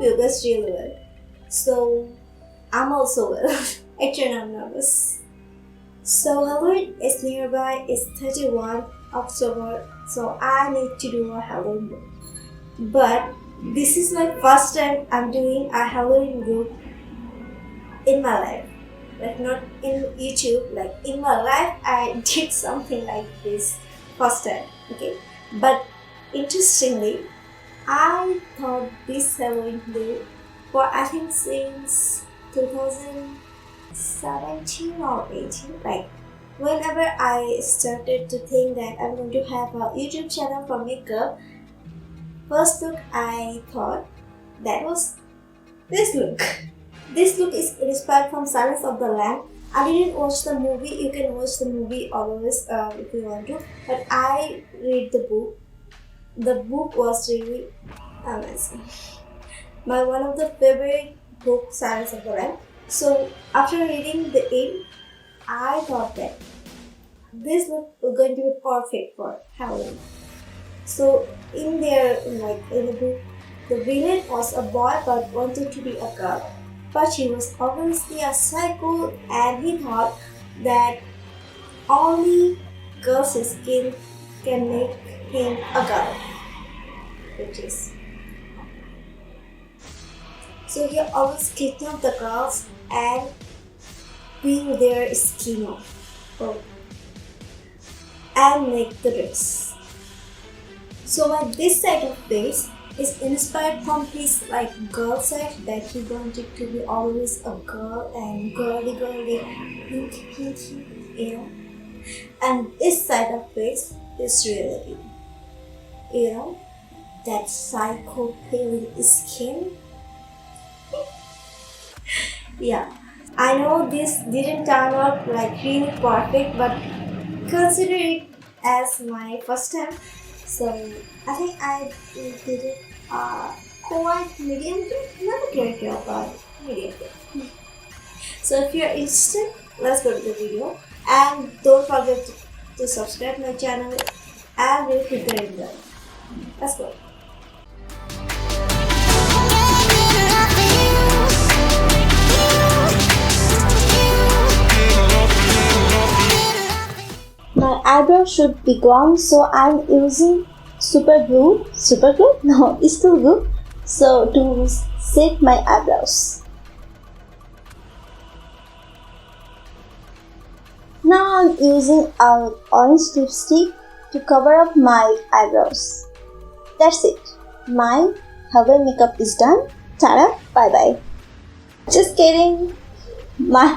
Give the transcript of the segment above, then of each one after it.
you guys really well. So I'm also well. Actually, I'm nervous. So Halloween is nearby. It's 31 October. So I need to do a Halloween look. But this is my first time I'm doing a Halloween look in my life. Like not in YouTube. Like in my life, I did something like this first time. Okay. But interestingly, I thought this Halloween look for I think since 2017 or 18. Like whenever I started to think that I'm going to have a YouTube channel for makeup, first look I thought that was this look. This look is inspired from Silence of the Lamb. I didn't watch the movie. You can watch the movie always if you want to. But I read the book. The book was really amazing. My one of the favorite books, Silence of the Lamb. So after reading it, I thought that this look was going to be perfect for Halloween. So in there, like in the book, the villain was a boy but wanted to be a girl. But he was obviously a psycho and he thought that only girls' skin can make him a girl. Which is. So he always kidnapped the girls and being their skin off. And make the dress. So this side of face is inspired from his like girl side that he wanted to be always a girl and girly, pinky, you know. And this side of face is reality. You know, that psycho feeling skin. Yeah, I know this didn't turn out like really perfect, but consider it as my first time. So I think I did it quite medium good, not a great job, but medium good. So if you're interested, let's go to the video and don't forget to subscribe my channel and we'll hit the ring bell. Let's go. My eyebrow should be gone, so I'm using super glue. No, it's still glue. So to set my eyebrows. Now I'm using an orange lipstick to cover up my eyebrows. That's it. My Halloween makeup is done. Ta-da! Bye-bye. Just kidding. My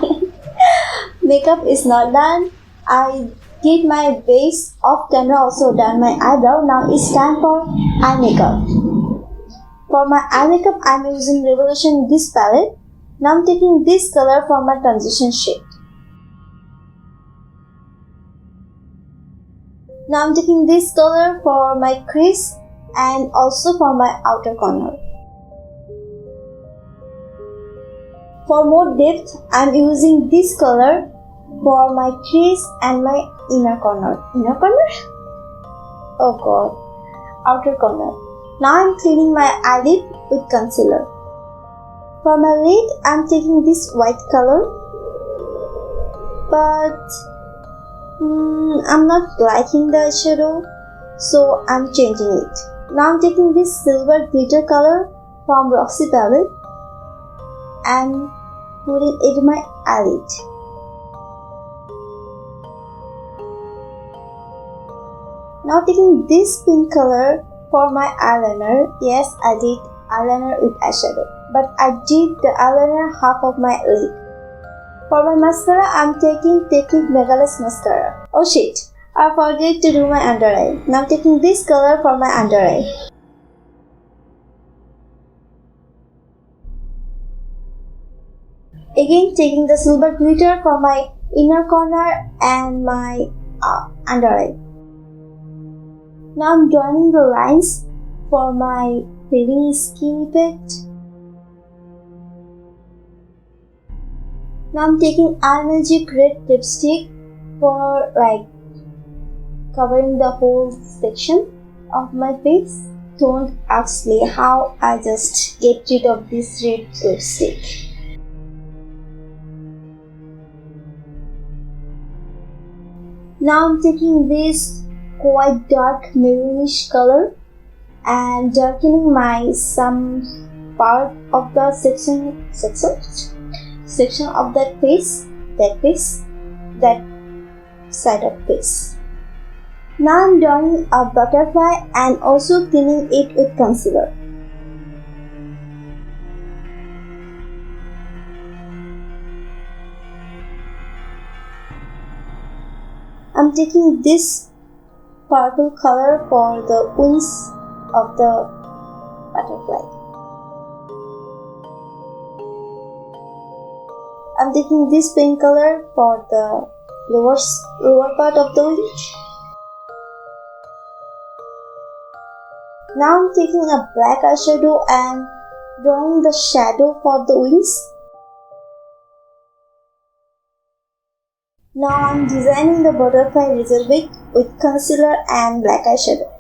makeup is not done. I did my base off camera, also done my eyebrow. Now it's time for eye makeup. For my eye makeup, I'm using Regeneration this palette. Now I'm taking this color for my transition shade. Now I'm taking this color for my crease and also for my outer corner. For more depth, I'm using this color for my crease and my inner corner. Inner corner? Oh god. Outer corner. Now I'm cleaning my eyelid with concealer. For my lid, I'm taking this white color. But I'm not liking the eyeshadow, so I'm changing it. Now I'm taking this silver glitter color from Roxxsaurus palette and putting it in my eyelid. Now taking this pink color for my eyeliner. Yes, I did eyeliner with eyeshadow, but I did the eyeliner half of my lid. For my mascara, I'm taking Technic mascara. Oh shit, I forgot to do my under eye. Now I'm taking this color for my under eye. Again taking the silver glitter for my inner corner and my under eye. Now I'm drawing the lines for my filling skin effect. Now I'm taking Imagic red lipstick for like covering the whole section of my face. don't ask me how I just get rid of this red lipstick. Now I'm taking this quite dark maroonish color and darkening my some part of the section of that side of face. Now I'm drawing a butterfly and also cleaning it with concealer. I'm taking this purple color for the wings of the butterfly. I'm taking this pink color for the lower part of the wing. Now I'm taking a black eyeshadow and drawing the shadow for the wings. Now I'm designing the butterfly a little bit with concealer and black eyeshadow.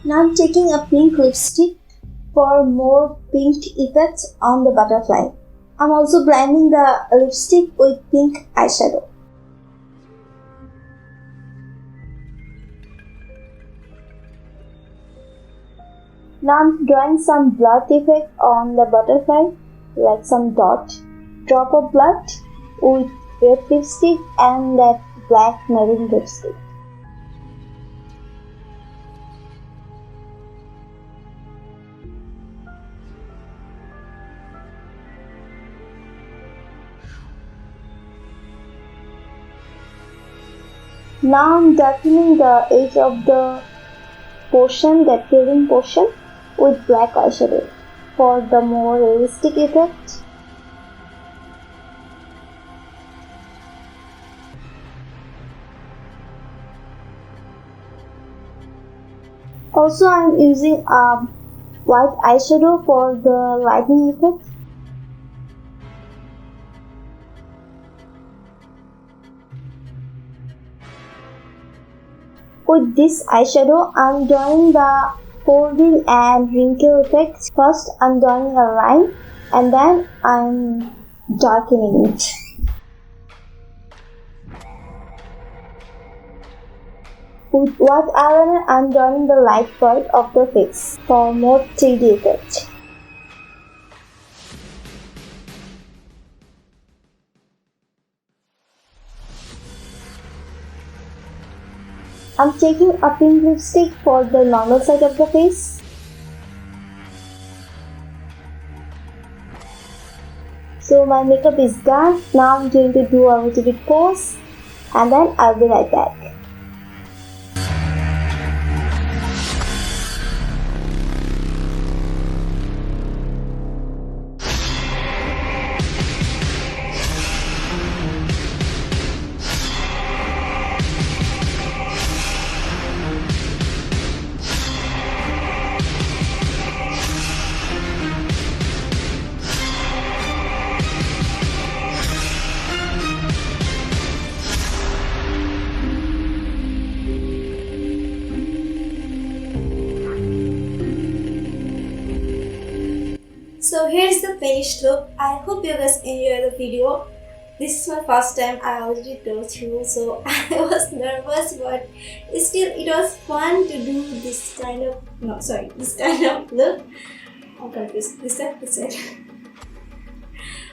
Now I'm taking a pink lipstick for more pink effect on the butterfly. I'm also blending the lipstick with pink eyeshadow. Now I'm drawing some blood effect on the butterfly, like some drop of blood with red lipstick and that black maroon lipstick. Now I'm darkening the edge of the portion, that curving portion, with black eyeshadow for the more realistic effect. Also, I'm using a white eyeshadow for the lighting effect. With this eyeshadow, I'm drawing the folding and wrinkle effects. First, I'm drawing a line and then I'm darkening it. With white eyeliner, I'm drawing the light part of the face for more 3D effect. I'm taking a pink lipstick for the normal side of the face. So my makeup is done. Now I'm going to do a little bit pose and then I'll be right back. So here's the finished look. I hope you guys enjoyed the video. This is my first time I already go through, so I was nervous, but still it was fun to do this kind of look. I'm confused. This side.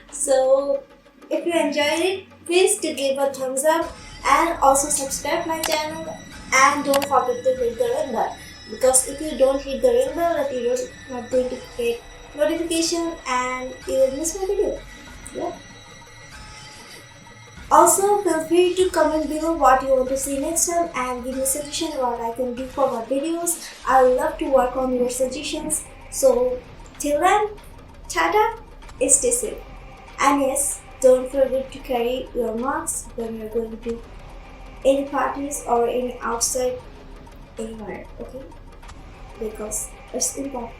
So if you enjoyed it, please do give a thumbs up and also subscribe my channel and don't forget to hit the ring bell, because if you don't hit the ring bell, that you're not going to get notification and you will miss my video. Yeah. Also, feel free to comment below what you want to see next time and give me suggestion what I can do for what videos. I would love to work on your suggestions. So till then, tata, stay safe. And yes, don't forget to carry your mask when you're going to any parties or any outside anywhere. Okay. because it's important.